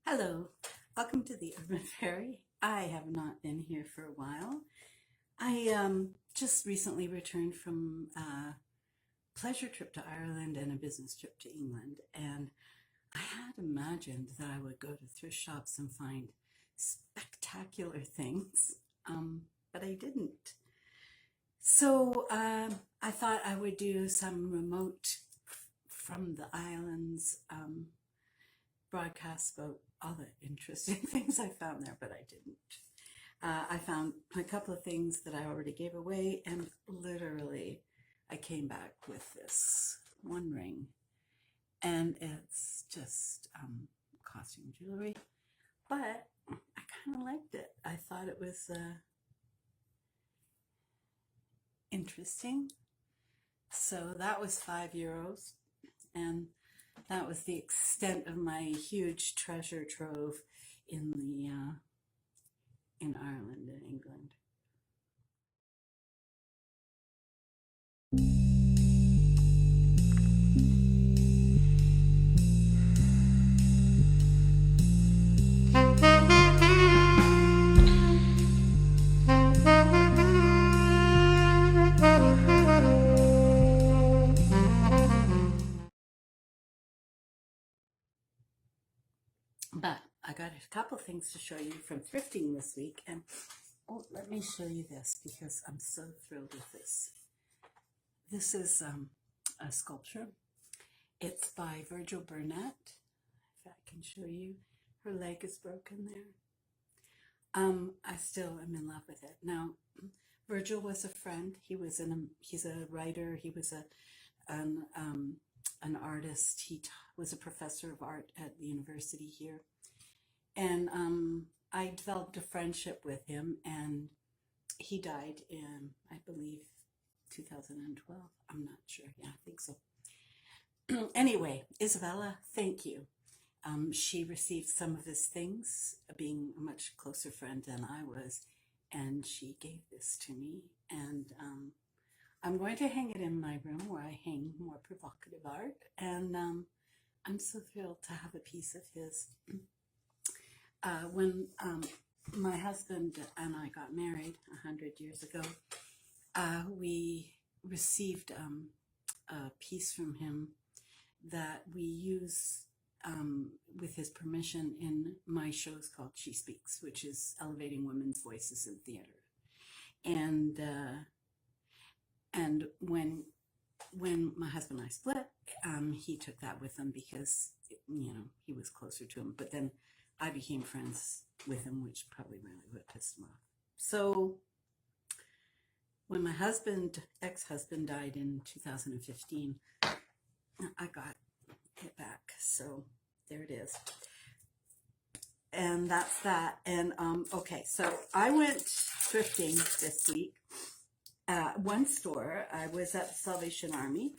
Hello, welcome to the Urban Fairy. I have not been here for a while. I just recently returned from a pleasure trip to Ireland and a business trip to England, and I had imagined that I would go to thrift shops and find spectacular things, but I didn't. So I thought I would do some remote from the islands broadcasts about all the interesting things I found there, but I didn't. I found a couple of things that I already gave away, and literally I came back with this one ring, and it's just costume jewelry, but I kind of liked it. I thought it was interesting. So that was €5, and that was the extent of my huge treasure trove in the in Ireland and England. But I got a couple things to show you from thrifting this week, and oh, let me show you this because I'm so thrilled with this. This is a sculpture. It's by Virgil Burnett. If I can show you, her leg is broken there. I still am in love with it. Now, Virgil was a friend. He's a writer. He was an artist. He was a professor of art at the university here. And I developed a friendship with him, and he died in, I believe, 2012. I'm not sure. Yeah, I think so. Anyway, Isabella, thank you. She received some of his things, being a much closer friend than I was, and she gave this to me. And I'm going to hang it in my room where I hang more provocative art, and I'm so thrilled to have a piece of his. When my husband and I got married 100 years ago, we received a piece from him that we use with his permission in my shows called She Speaks, which is elevating women's voices in theater. And when my husband and I split, he took that with him because he was closer to him. But then I became friends with him, which probably really would have pissed him off. So when my ex-husband died in 2015, I got it back. So there it is. And that's that. And okay, so I went thrifting this week at one store. I was at the Salvation Army,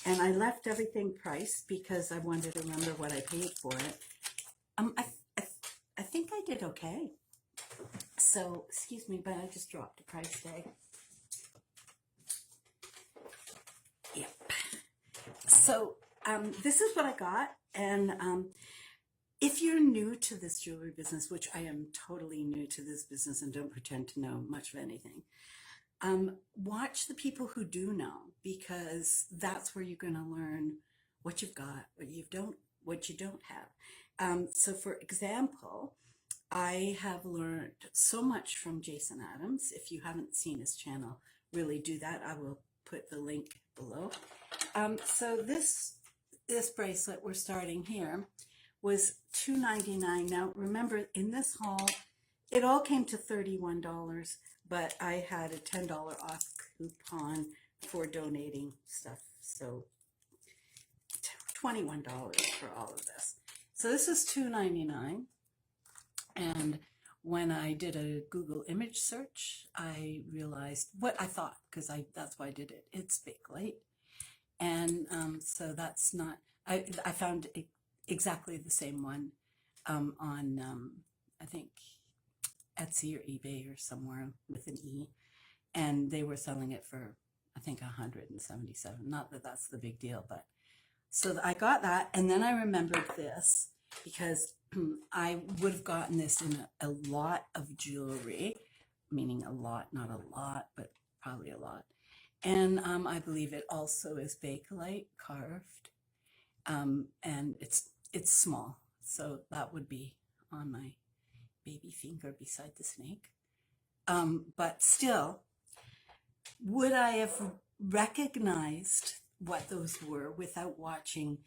and I left everything priced because I wanted to remember what I paid for it. I think I did okay. So, excuse me, but I just dropped a price tag. Yep. So, this is what I got, and if you're new to this jewelry business, which I am totally new to this business and don't pretend to know much of anything, watch the people who do know, because that's where you're going to learn what you've got, what you don't have. So for example, I have learned so much from Jason Adams. If you haven't seen his channel, really do that. I will put the link below. So this bracelet we're starting here was $2.99. Now remember, in this haul, it all came to $31, but I had a $10 off coupon for donating stuff. So $21 for all of this. So this is $2.99. And when I did a Google image search, I realized what I thought, because that's why I did it. It's Bakalite. And so that's not, I found exactly the same one on, I think, Etsy or eBay or somewhere with an E. And they were selling it for, I think, $177. Not that that's the big deal, but so I got that. And then I remembered this. because I would have gotten this in a lot of jewelry, meaning a lot, not a lot, but probably a lot. And I believe it also is Bakelite carved, and it's small, so that would be on my baby finger beside the snake. But still, would I have recognized what those were without watching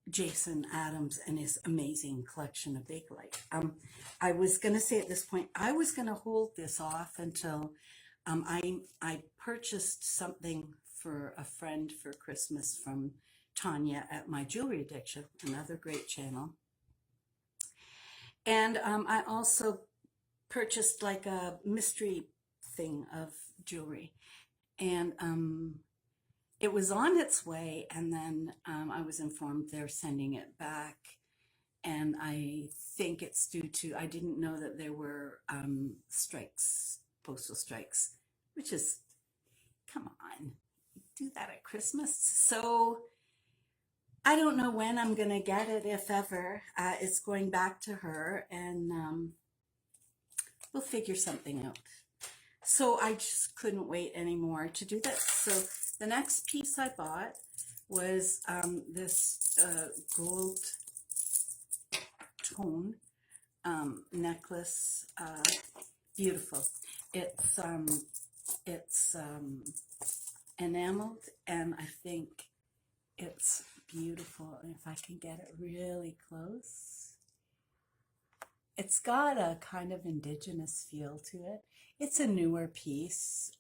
Jason Adams and his amazing collection of Bakelite? I was going to say at this point, I was going to hold this off until I purchased something for a friend for Christmas from Tanya at My Jewelry Addiction, another great channel. And I also purchased like a mystery thing of jewelry. And it was on its way, and then I was informed they're sending it back. And I think it's due to, I didn't know that there were strikes, postal strikes, which is, come on, do that at Christmas. So I don't know when I'm going to get it, if ever. It's going back to her, and we'll figure something out. So I just couldn't wait anymore to do that. So the next piece I bought was this gold tone necklace. Beautiful. It's enameled, and I think it's beautiful. And if I can get it really close, it's got a kind of indigenous feel to it. It's a newer piece.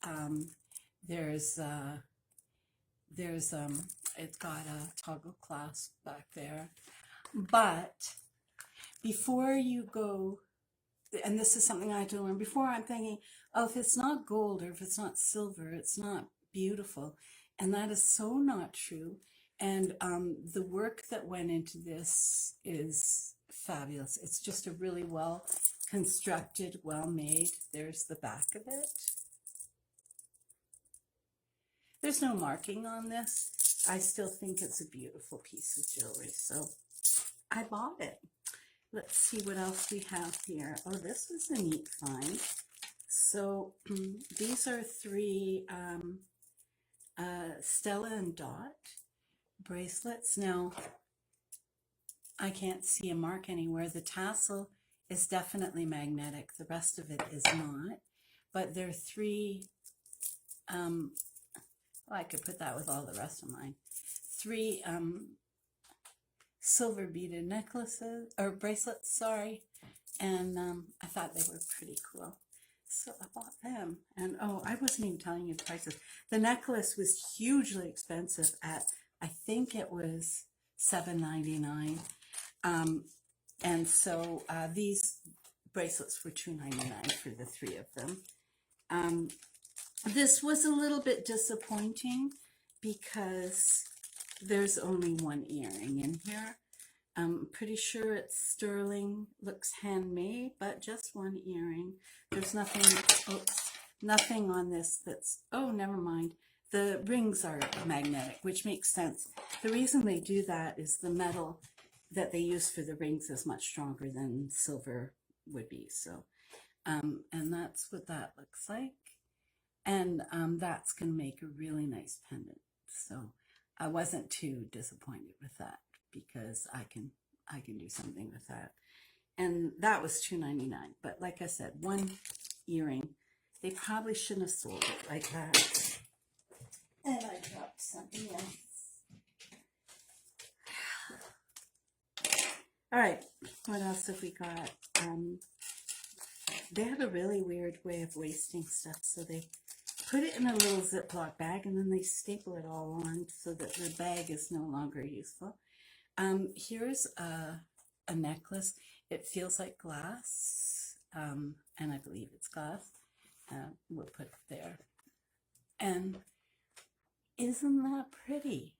It's got a toggle clasp back there. But before you go, and this is something I had to learn before, I'm thinking, oh, if it's not gold or if it's not silver, it's not beautiful. And that is so not true. And the work that went into this is fabulous. It's just a really well constructed, well made. There's the back of it. There's no marking on this. I still think it's a beautiful piece of jewelry, so I bought it. Let's see what else we have here. Oh, this is a neat find. So these are 3 Stella and Dot bracelets. Now, I can't see a mark anywhere. The tassel is definitely magnetic. The rest of it is not. But they're 3, well, I could put that with all the rest of mine. 3 silver beaded necklaces, or bracelets, sorry. And I thought they were pretty cool. So I bought them. And oh, I wasn't even telling you the prices. The necklace was hugely expensive at, I think it was $7.99. And so these bracelets were $2.99 for the 3 of them. This was a little bit disappointing because there's only 1 earring in here. I'm pretty sure it's sterling, looks handmade, but just 1 earring. There's nothing on this that's, oh, never mind. The rings are magnetic, which makes sense. The reason they do that is the metal that they use for the rings is much stronger than silver would be. So, and that's what that looks like. And that's going to make a really nice pendant. So I wasn't too disappointed with that because I can do something with that. And that was $2.99. But like I said, 1 earring. They probably shouldn't have sold it like that. And I dropped something else. All right, what else have we got? They have a really weird way of wasting stuff. So they put it in a little Ziploc bag and then they staple it all on so that the bag is no longer useful. Here's a necklace. It feels like glass, and I believe it's glass. We'll put it there. And isn't that pretty?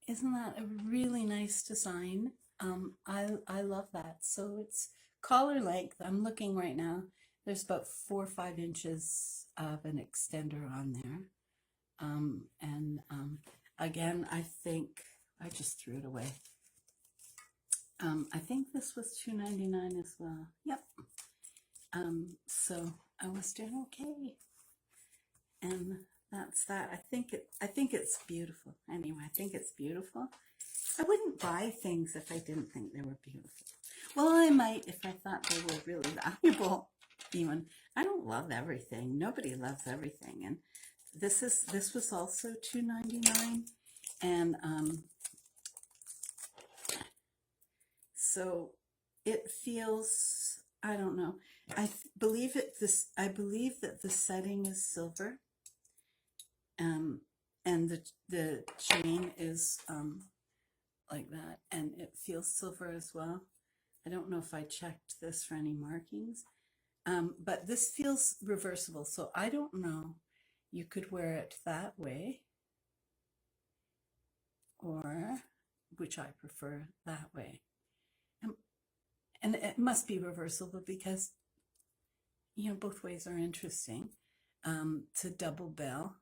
Isn't that a really nice design? I love that. So it's collar length. I'm looking right now. There's about 4 or 5 inches of an extender on there. Again, I think I just threw it away. I think this was $2.99 as well. Yep. So I was doing okay, and that's that. I think it's beautiful. Anyway, I think it's beautiful. I wouldn't buy things if I didn't think they were beautiful. Well, I might if I thought they were really valuable. Even I don't love everything. Nobody loves everything, and this was also $2.99, and so it feels, I don't know. I believe that the setting is silver, and the chain is like that, and it feels silver as well. I don't know if I checked this for any markings, but this feels reversible, so I don't know. You could wear it that way, or which I prefer that way. And it must be reversible because, you know, both ways are interesting. To double bail,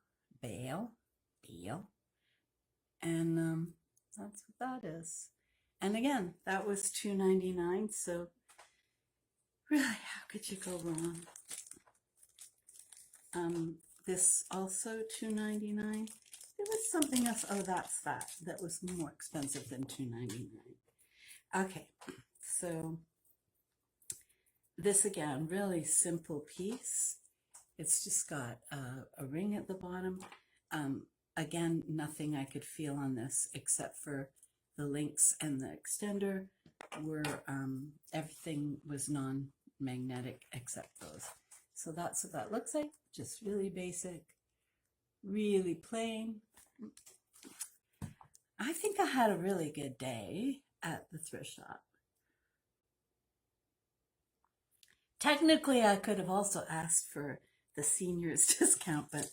and that's what that is. And again, that was $2.99. So really, how could you go wrong? This also $2.99. There was something else. Oh, that's that was more expensive than $2.99. Okay, so this again, really simple piece. It's just got a ring at the bottom. Again, nothing I could feel on this except for the links and the extender were, everything was non-magnetic except those. So that's what that looks like. Just really basic, really plain. I think I had a really good day at the thrift shop. Technically, I could have also asked for the seniors discount, but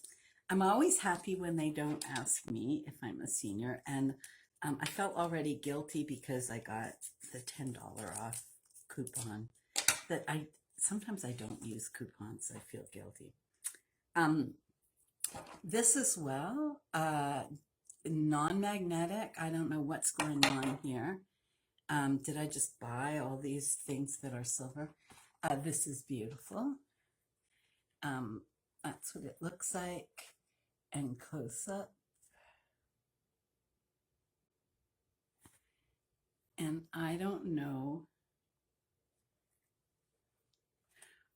I'm always happy when they don't ask me if I'm a senior. And I felt already guilty because I got the $10 off coupon. That sometimes I don't use coupons. I feel guilty. This as well, non-magnetic. I don't know what's going on here. Did I just buy all these things that are silver? This is beautiful. That's what it looks like, and close up. And I don't know.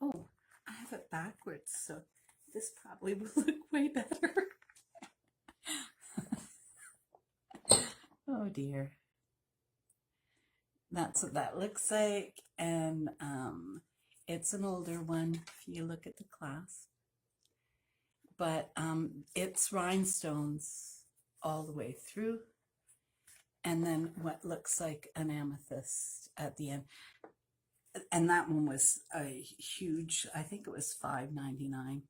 Oh, I have it backwards, so this probably will look way better. Oh dear. That's what that looks like, and it's an older one if you look at the clasp. But it's rhinestones all the way through, and then what looks like an amethyst at the end. And that one was a huge, I think it was $5.99.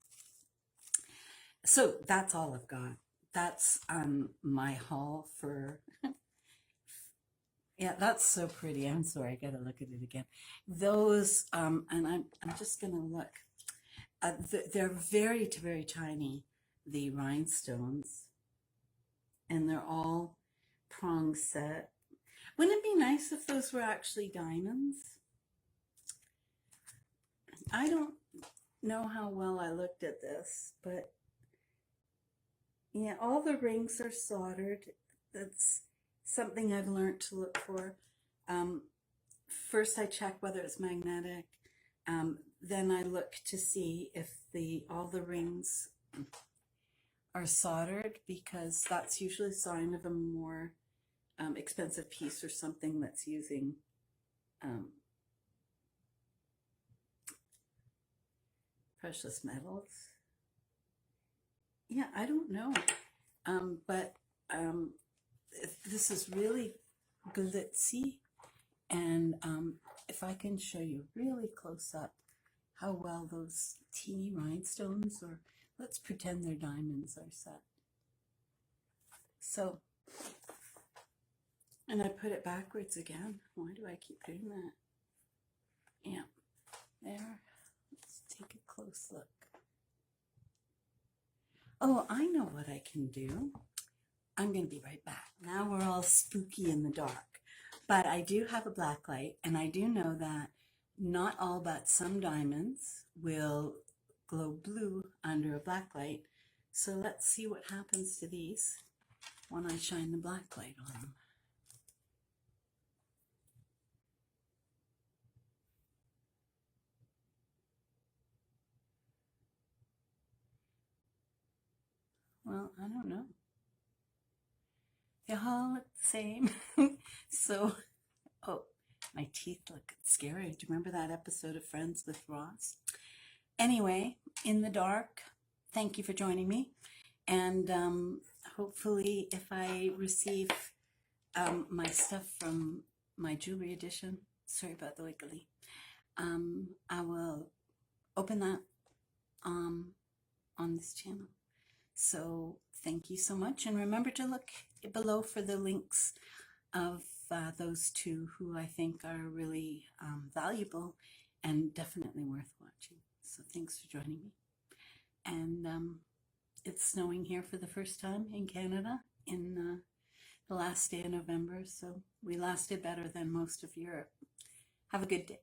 So that's all I've got. That's my haul for, yeah, that's so pretty. I'm sorry, I gotta look at it again. Those, and I'm just gonna look. They're very, very tiny, the rhinestones, and they're all prong set. Wouldn't it be nice if those were actually diamonds? I don't know how well I looked at this, but yeah, all the rings are soldered. That's something I've learned to look for. First I check whether it's magnetic. Then I look to see if all the rings are soldered, because that's usually a sign of a more expensive piece or something that's using precious metals. Yeah, I don't know. But this is really glitzy, and if I can show you really close up how well those teeny rhinestones, or let's pretend they're diamonds, are set. So, and I put it backwards again. Why do I keep doing that? Yeah, there. Let's take a close look. Oh, I know what I can do. I'm going to be right back. Now we're all spooky in the dark. But I do have a black light, and I do know that not all but some diamonds will glow blue under a black light. So let's see what happens to these when I shine the black light on them. Well, I don't know. They all look the same. So, oh, my teeth look scary. Do you remember that episode of Friends with Ross? Anyway, in the dark, thank you for joining me. And hopefully, if I receive my stuff from my jewelry edition, sorry about the wiggly, I will open that on this channel. So thank you so much. And remember to look below for the links of those two who I think are really valuable and definitely worth watching. So thanks for joining me. And it's snowing here for the first time in Canada in the last day of November. So we lasted better than most of Europe. Have a good day.